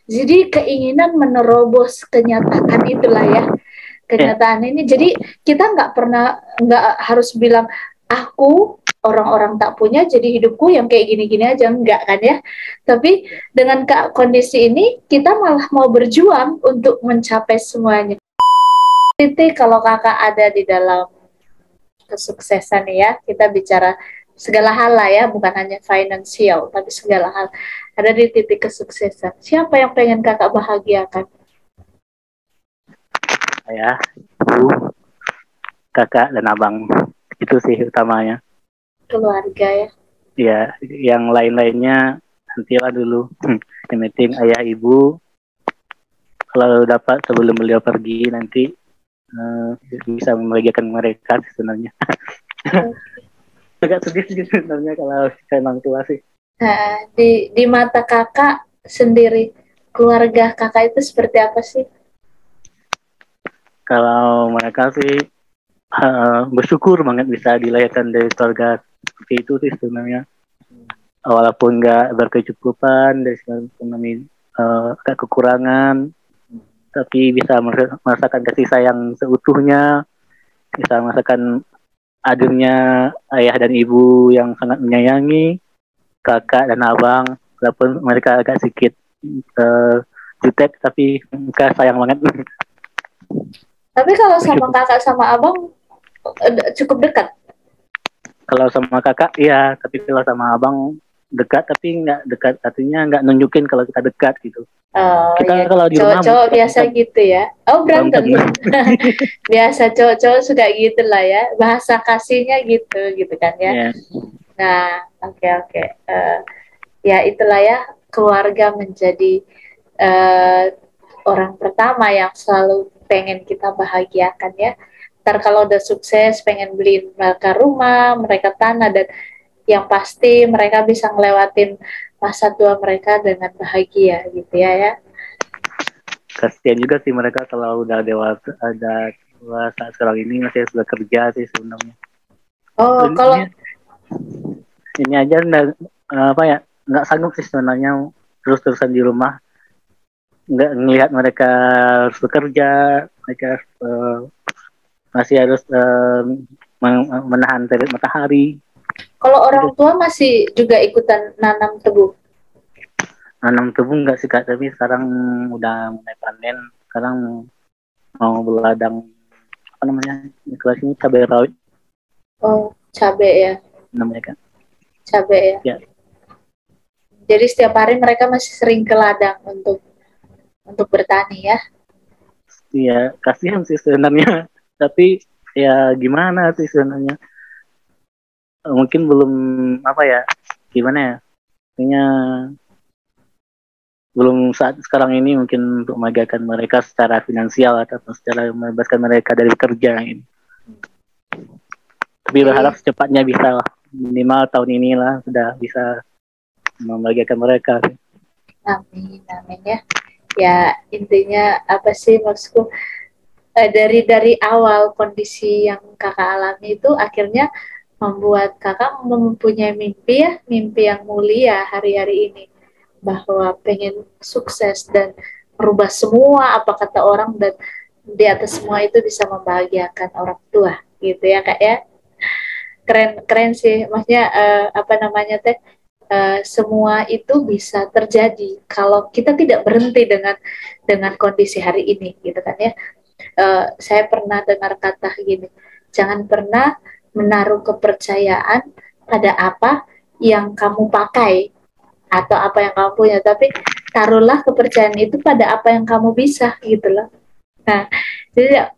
Jadi keinginan menerobos kenyataan itulah ya. Kenyataan ini. Jadi kita nggak harus bilang aku orang-orang tak punya, jadi hidupku yang kayak gini-gini aja, enggak kan ya. Tapi dengan kondisi ini kita malah mau berjuang untuk mencapai semuanya. Titik kalau kakak ada di dalam kesuksesan ya, kita bicara segala hal lah ya, bukan hanya finansial, tapi segala hal. Ada di titik kesuksesan. Siapa yang pengen kakak bahagiakan? Saya, ibu, kakak, dan abang. Itu sih utamanya. Keluarga ya. Ya, yang lain-lainnya nantilah dulu. Yang penting ayah ibu, kalau dapat sebelum beliau pergi nanti bisa membahagiakan mereka sebenarnya. Agak sedih sih sebenarnya kalau memang tua sih. Nah, di mata kakak sendiri, keluarga kakak itu seperti apa sih? Kalau mereka sih bersyukur banget bisa dilahirkan dari keluarga seperti itu sih sebenarnya. Walaupun nggak berkecukupan dari segi ekonomi, agak kekurangan, tapi bisa merasakan kasih sayang seutuhnya, bisa merasakan adanya ayah dan ibu yang sangat menyayangi, kakak dan abang, walaupun mereka agak sedikit jutek, tapi mereka sayang banget. Tapi kalau sama kakak sama abang cukup dekat. Kalau sama kakak, iya, tapi kalau sama abang dekat, tapi nggak dekat, artinya nggak nunjukin kalau kita dekat gitu. Oh Kita ya, kalau di rumah cowok-cowok biasa gitu ya. Oh berantem. Biasa cowok-cowok suka gitu lah ya. Bahasa kasihnya gitu, gitu kan ya. ya. Nah, oke. Ya itulah ya, keluarga menjadi orang pertama yang selalu pengen kita bahagiakan ya. Ntar kalau udah sukses pengen beliin mereka rumah, mereka tanah, dan yang pasti mereka bisa ngelewatin masa tua mereka dengan bahagia gitu ya. Kasihan juga sih mereka kalau udah dewasa, ada dewasa sekarang ini masih sudah kerja sih sebenarnya. Oh, kalau Ini aja apa ya, nggak sanggup sih sebenarnya terus-terusan di rumah, nggak ngelihat mereka harus bekerja, mereka masih harus menahan terik matahari. kalau orang tua masih juga ikutan nanam tebu. Nanam tebu nggak sih kak, tapi sekarang udah mulai panen, sekarang mau beladang, apa namanya, kelas ini cabai rawit. Oh, cabe ya. Namanya kak. Cabe ya. Ya. Jadi setiap hari mereka masih sering ke ladang untuk bertani ya. Iya, kasihan sih sebenarnya. Tapi ya gimana sih sebenarnya? Mungkin belum apa ya? Gimana ya? Kayaknya belum saat sekarang ini mungkin untuk membahagiakan mereka secara finansial atau secara membebaskan mereka dari kerja ini. Tapi berharap secepatnya bisa lah. Minimal tahun inilah sudah bisa membahagiakan mereka. Amin ya. Ya intinya apa sih maksudku, dari awal kondisi yang kakak alami itu akhirnya membuat kakak mempunyai mimpi ya, mimpi yang mulia hari-hari ini, bahwa pengen sukses dan merubah semua apa kata orang, dan di atas semua itu bisa membahagiakan orang tua gitu ya kak ya. Keren sih, maksudnya apa namanya teh, semua itu bisa terjadi kalau kita tidak berhenti dengan kondisi hari ini gitu kan ya. Saya pernah dengar kata gini, jangan pernah menaruh kepercayaan pada apa yang kamu pakai atau apa yang kamu punya, tapi taruhlah kepercayaan itu pada apa yang kamu bisa gitu loh. Nah, jadi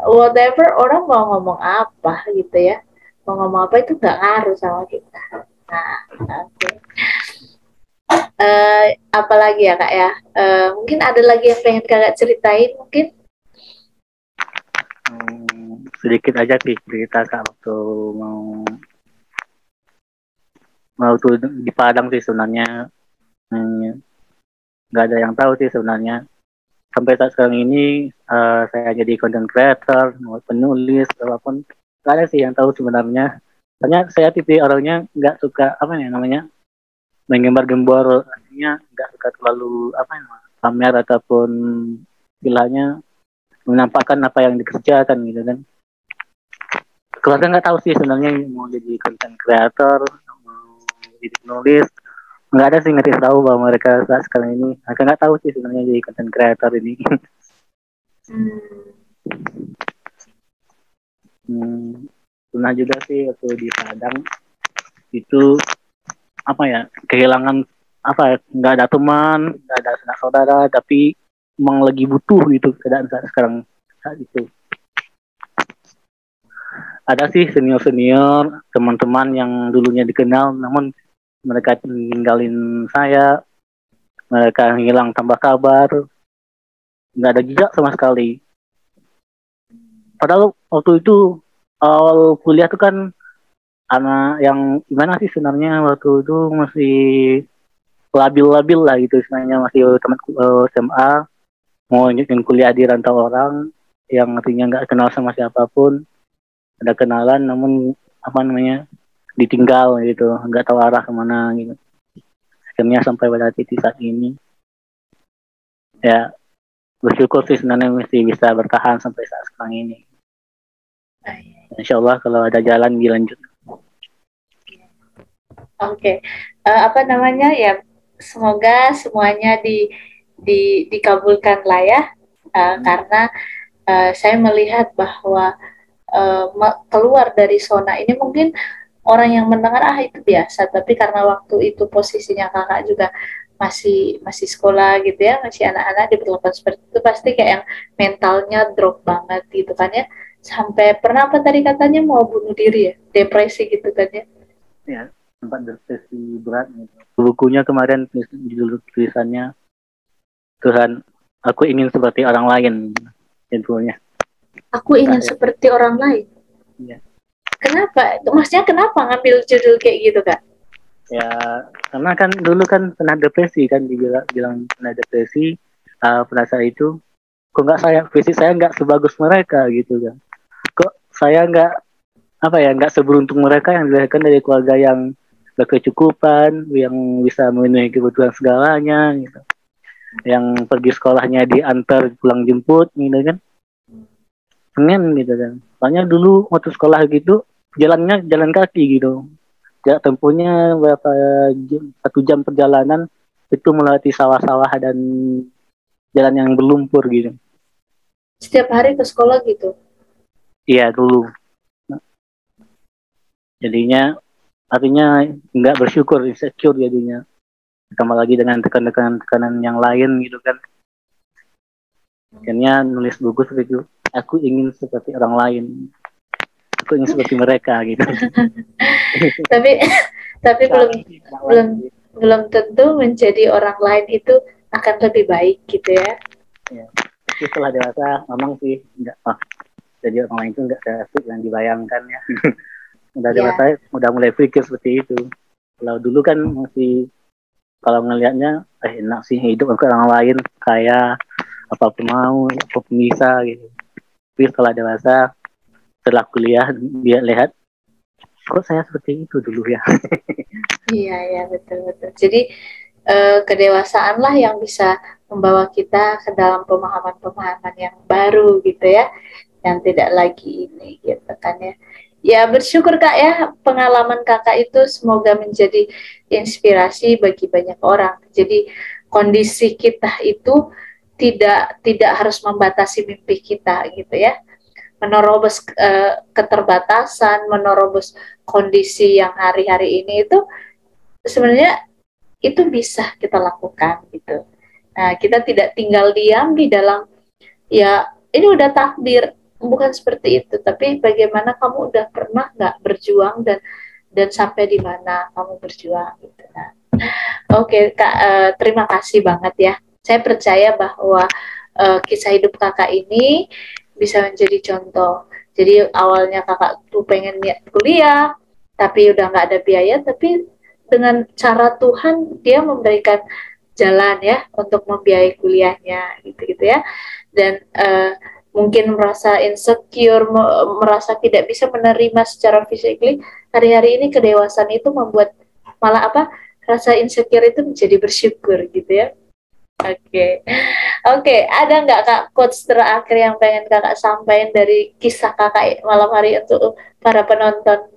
whatever orang mau ngomong apa gitu ya, mau ngomong apa itu nggak ngaruh sama kita. Nah, oke. Apalagi ya kak ya, mungkin ada lagi yang pengen kakak ceritain mungkin. Sedikit aja sih cerita kak, waktu mau tuh di Padang sih sebenarnya, nggak ada yang tahu sih sebenarnya. Sampai saat sekarang ini saya jadi content creator, penulis, apapun nggak ada sih yang tahu sebenarnya. Soalnya saya tipe orangnya nggak suka apa ya namanya, menggembar-gembor, artinya nggak suka terlalu apa ya, pamer ataupun istilahnya menampakkan apa yang dikerjakan gitu kan. Keluarga nggak tahu sih sebenarnya mau jadi content creator, mau jadi penulis, nggak ada sih ngasih tahu bahwa mereka saat sekarang ini, mereka nggak tahu sih sebenarnya jadi content creator ini. Pernah juga sih waktu di Padang itu apa ya, kehilangan apa ya, nggak ada teman, nggak ada sanak saudara, tapi emang lagi butuh gitu keadaan saat sekarang saat itu. Ada sih senior teman-teman yang dulunya dikenal, namun mereka ninggalin saya, mereka hilang tanpa kabar, nggak ada jejak sama sekali. Padahal waktu itu awal kuliah tuh kan anak yang gimana sih sebenarnya, waktu itu masih labil-labil lah gitu sebenarnya, masih teman SMA mau nyobain kuliah di rantau orang yang artinya nggak kenal sama siapapun, ada kenalan namun apa namanya ditinggal gitu, nggak tahu arah kemana gitu. Akhirnya sampai pada titik saat ini ya, bersyukur sih sebenarnya mesti bisa bertahan sampai saat sekarang ini. Insya Allah kalau ada jalan dilanjut. Oke. Apa namanya ya, semoga semuanya dikabulkan lah ya, karena saya melihat bahwa keluar dari zona ini mungkin orang yang mendengar itu biasa, tapi karena waktu itu posisinya kakak juga masih sekolah gitu ya, masih anak-anak diperlakukan seperti itu, pasti kayak yang mentalnya drop banget gitu kan ya, sampai pernah apa tadi katanya mau bunuh diri ya, depresi gitu kan ya. Ya, sempat depresi berat gitu. Bukunya kemarin judul tulisannya Tuhan, aku ingin seperti orang lain, judulnya. Aku ingin seperti orang lain. Ya. Kenapa? Maksudnya kenapa ngambil judul kayak gitu kak? Ya karena kan dulu kan pernah depresi kan, bilang pernah depresi, pada saat itu kok nggak saya, fisik saya nggak sebagus mereka gitu kan, kok saya nggak seberuntung mereka yang dilahirkan dari keluarga yang berkecukupan, yang bisa memenuhi kebutuhan segalanya gitu, yang pergi sekolahnya diantar pulang jemput gitu kan, pengen gitu kan. Soalnya dulu waktu sekolah gitu jalannya jalan kaki gitu, jarak tempuhnya berapa jam, 1 jam perjalanan itu melewati sawah-sawah dan jalan yang berlumpur gitu. Setiap hari ke sekolah gitu? Iya dulu. Jadinya artinya nggak bersyukur, insecure jadinya. Tambah lagi dengan tekanan yang lain gitu kan. Akhirnya nulis buku seperti itu. Aku ingin seperti orang lain. Aku ingin seperti mereka gitu. tapi belum tentu menjadi orang lain itu akan lebih baik gitu ya. Ya. Tapi setelah dewasa memang sih enggak, jadi orang lain itu enggak seasik yang dibayangkan ya. Udah dewasa udah mulai pikir seperti itu. Kalau dulu kan masih, kalau ngelihatnya enak sih hidup ke orang lain, kaya, apapun mau, apapun bisa gitu. Tapi setelah dewasa, setelah kuliah dia lihat, kok saya seperti itu dulu ya. Iya betul. Jadi kedewasaan lah yang bisa membawa kita ke dalam pemahaman-pemahaman yang baru gitu ya, yang tidak lagi ini gitu kan ya. Ya bersyukur kak ya, pengalaman kakak itu semoga menjadi inspirasi bagi banyak orang. Jadi kondisi kita itu tidak harus membatasi mimpi kita gitu ya. Menerobos keterbatasan, menerobos kondisi yang hari-hari ini itu sebenarnya itu bisa kita lakukan gitu. Nah, kita tidak tinggal diam di dalam ya ini udah takdir, bukan seperti itu, tapi bagaimana kamu udah pernah nggak berjuang dan sampai di mana kamu berjuang gitu. Nah, oke kak, terima kasih banget ya. Saya percaya bahwa kisah hidup kakak ini bisa menjadi contoh. Jadi awalnya kakak tuh pengen niat kuliah, tapi udah nggak ada biaya, tapi dengan cara Tuhan dia memberikan jalan ya untuk membiayai kuliahnya gitu ya. Dan mungkin merasa insecure, merasa tidak bisa menerima secara physically, hari-hari ini kedewasaan itu membuat malah rasa insecure itu menjadi bersyukur gitu ya. Oke. Oke, ada nggak Kak quotes terakhir yang pengen Kakak sampaikan dari kisah Kakak malam hari untuk para penonton?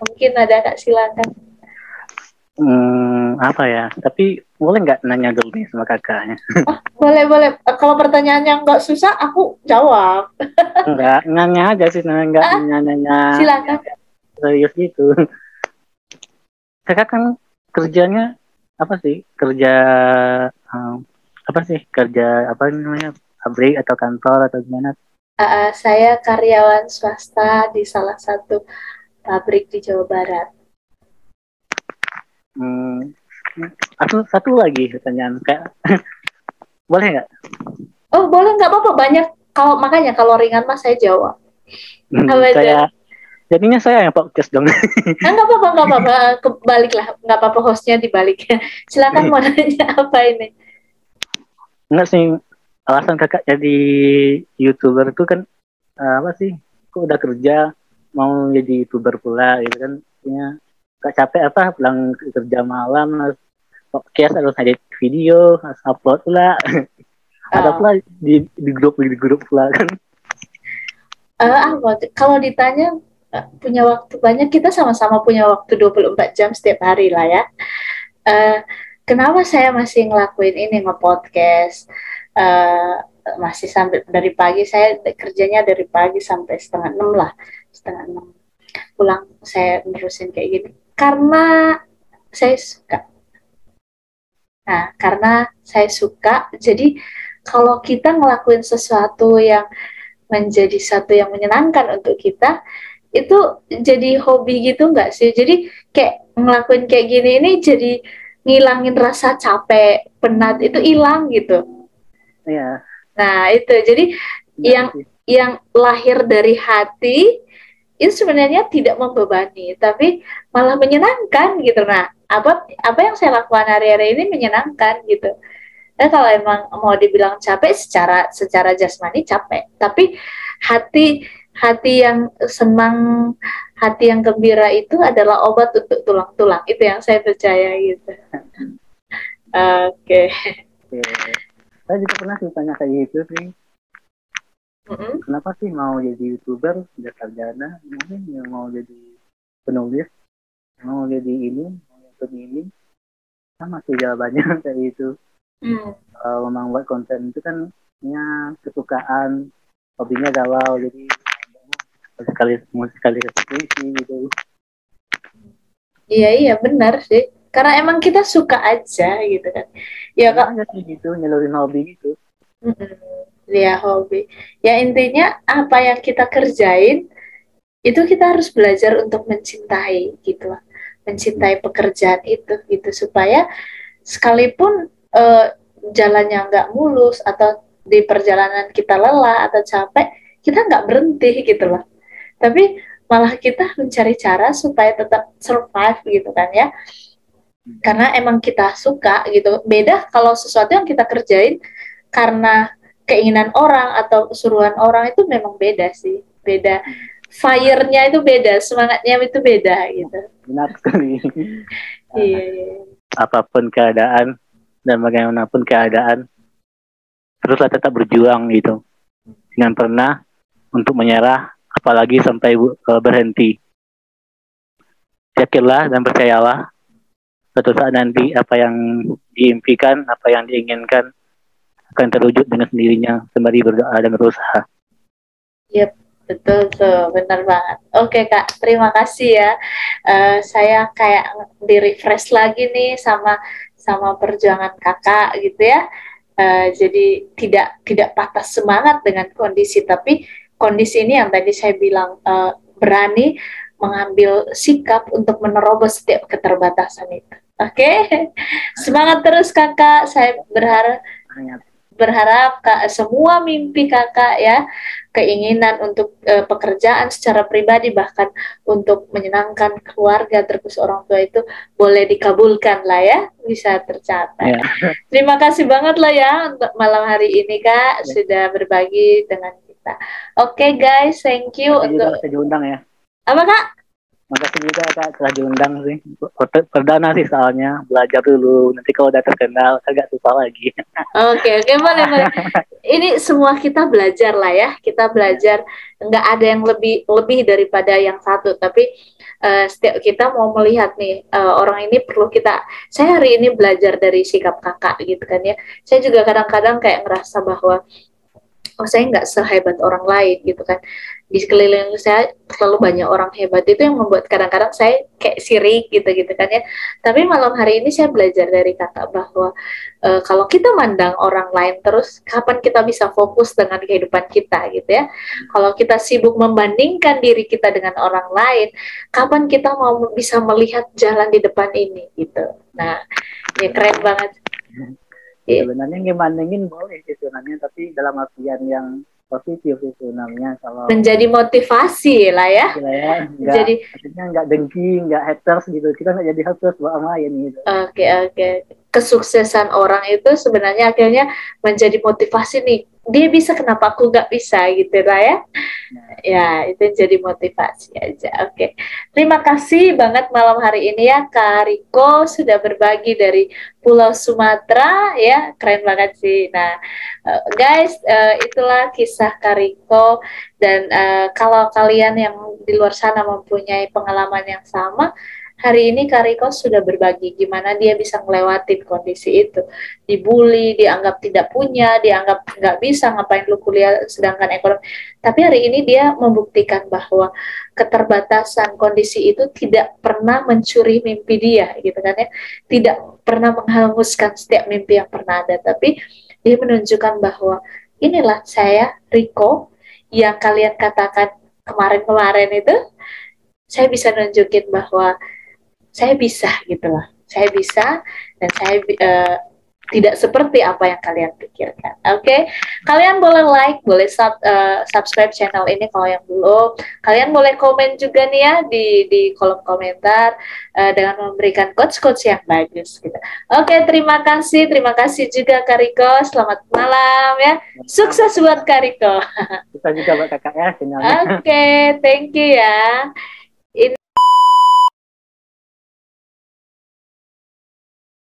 Mungkin ada Kak, silakan. Apa ya? Tapi boleh nggak nanya dulu nih sama kakaknya? Oh, boleh, boleh. Kalau pertanyaan yang nggak susah, aku jawab. Enggak, nanya aja sih, nggak Ah, nanya silakan. serius gitu. Kakak kan kerjanya apa sih? Kerja um, apa sih? Kerja apa namanya? Pabrik atau kantor atau gimana? Saya karyawan swasta di salah satu pabrik di Jawa Barat. Hmm, satu lagi pertanyaan kayak boleh nggak? Oh, boleh, nggak apa-apa. Banyak. Kalau makanya kalau ringan mas saya jawab. Apa aja? Kayak jadinya saya yang podcast dong. Nggak apa-apa, nggak apa-apa. Kebalik lah, nggak apa-apa, hostnya dibalik. Silakan mau nanya apa ini? Enggak sih, alasan kakak jadi YouTuber itu kan apa sih? Kok udah kerja mau jadi YouTuber pula gitu kan? Ya, gak capek apa pulang kerja malam harus podcast, harus edit video, harus upload pula. Ada Uh, pula di grup pula kan. Kalau ditanya punya waktu banyak, kita sama-sama punya waktu 24 jam setiap hari lah ya. Uh, Kenapa saya masih ngelakuin ini, nge-podcast? Masih sampai dari pagi, saya kerjanya dari pagi sampai setengah 6 lah. Setengah 6 pulang saya nerusin kayak gini. Karena saya suka. Nah, karena saya suka, jadi kalau kita ngelakuin sesuatu yang menjadi satu yang menyenangkan untuk kita, itu jadi hobi gitu nggak sih? Jadi kayak ngelakuin kayak gini ini jadi ngilangin rasa capek, penat itu hilang gitu. Iya, Nah itu jadi benar yang sih. yang lahir dari hati itu sebenarnya tidak membebani, tapi malah menyenangkan gitu. Nah apa yang saya lakukan hari-hari ini menyenangkan gitu. Dan kalau emang mau dibilang capek secara jasmani capek, tapi hati hati yang senang, hati yang gembira itu adalah obat untuk tulang-tulang. Itu yang saya percaya gitu. Oke. Oke. Saya juga pernah sih tanya kayak gitu sih. Mm-mm. Kenapa sih mau jadi YouTuber, udah sarjana, mungkin yang mau jadi penulis, mau jadi ini, mau YouTube ini, sama sih jawabannya kayak gitu. Mm. Memang buat konten itu kan punya kesukaan, hobinya galau, jadi sekali puisi gitu. Iya iya benar sih. Karena emang kita suka aja gitu kan. Ya Senang kak. aja sih gitu, nyalurin hobi gitu. Mm-mm. Ya hobi. Ya intinya apa yang kita kerjain itu kita harus belajar untuk mencintai gitu lah, mencintai pekerjaan itu gitu supaya sekalipun jalannya nggak mulus atau di perjalanan kita lelah atau capek, kita nggak berhenti gitu loh, tapi malah kita mencari cara supaya tetap survive gitu kan ya, karena emang kita suka gitu. Beda kalau sesuatu yang kita kerjain karena keinginan orang atau suruhan orang, itu memang beda sih, beda, fire-nya itu beda, semangatnya itu beda gitu. Benar sekali. Iya, iya. Apapun keadaan dan bagaimanapun keadaan, teruslah tetap berjuang gitu. Jangan pernah untuk menyerah, apalagi sampai berhenti. Yakinlah dan percayalah, suatu saat nanti apa yang diimpikan, apa yang diinginkan akan terwujud dengan sendirinya sembari berdoa dan berusaha. Yep, betul tuh, benar banget. Oke Kak, terima kasih ya. Saya kayak di refresh lagi nih sama sama perjuangan Kakak gitu ya. Jadi tidak patah semangat dengan kondisi, tapi kondisi ini yang tadi saya bilang, berani mengambil sikap untuk menerobos setiap keterbatasan itu. Oke, semangat terus Kakak. Saya berharap Kak, semua mimpi Kakak ya, keinginan untuk pekerjaan secara pribadi, bahkan untuk menyenangkan keluarga terus orang tua, itu boleh dikabulkan lah ya, bisa tercapai. Ya. Terima kasih banget lah ya untuk malam hari ini Kak, sudah berbagi dengan kita. Oke guys, thank you Makasih juga untuk saya diundang ya. apa Kak? Makasih juga Kak telah diundang sih. Perdana sih soalnya, belajar dulu. Nanti kalau udah terkenal agak susah lagi. Oke, boleh, boleh. Ini semua kita belajar lah ya. Kita belajar, nggak ada yang lebih lebih daripada yang satu. Tapi setiap kita mau melihat nih, orang ini perlu kita. Saya hari ini belajar dari sikap kakak gitu kan ya. Saya juga kadang-kadang kayak ngerasa bahwa oh saya nggak sehebat orang lain gitu kan, di sekeliling saya selalu banyak orang hebat, itu yang membuat kadang-kadang saya kayak sirik gitu kan ya. Tapi malam hari ini saya belajar dari kakak bahwa kalau kita mandang orang lain terus, kapan kita bisa fokus dengan kehidupan kita gitu ya. Kalau kita sibuk membandingkan diri kita dengan orang lain, kapan kita mau bisa melihat jalan di depan ini gitu. Nah, ya keren banget. Sebenarnya ngebandingin boleh sih sebenarnya, tapi dalam artian yang positif itu namanya, kalau menjadi motivasi lah ya. Jadi artinya nggak dengki, nggak haters gitu. Kita nggak jadi haters buat orang lain gitu. Oke. Kesuksesan orang itu sebenarnya akhirnya menjadi motivasi nih. Dia bisa, kenapa aku nggak bisa gitu lah ya. Ya, itu jadi motivasi aja. Oke. Terima kasih banget malam hari ini ya Kak Riko sudah berbagi dari Pulau Sumatera ya. Keren banget sih. Nah, guys, itulah kisah Kak Riko. Dan kalau kalian yang di luar sana mempunyai pengalaman yang sama, hari ini Kak Riko sudah berbagi gimana dia bisa ngelewatin kondisi itu. Dibully, dianggap tidak punya, dianggap nggak bisa, ngapain lu kuliah sedangkan ekonomi. Tapi hari ini dia membuktikan bahwa keterbatasan kondisi itu tidak pernah mencuri mimpi dia, gitu kan ya. Tidak pernah menghanguskan setiap mimpi yang pernah ada. Tapi dia menunjukkan bahwa inilah saya, Riko, yang kalian katakan kemarin-kemarin itu, saya bisa nunjukin bahwa saya bisa gitu loh. Saya bisa, dan saya tidak seperti apa yang kalian pikirkan. Oke, kalian boleh like, boleh subscribe channel ini kalau yang belum. Kalian boleh komen juga nih ya di kolom komentar dengan memberikan quotes-quotes yang bagus gitu. Oke, terima kasih juga Kak Riko. Selamat malam ya. Sukses buat Kak Riko. Kita juga buat kakak ya channelnya. Oke, thank you ya.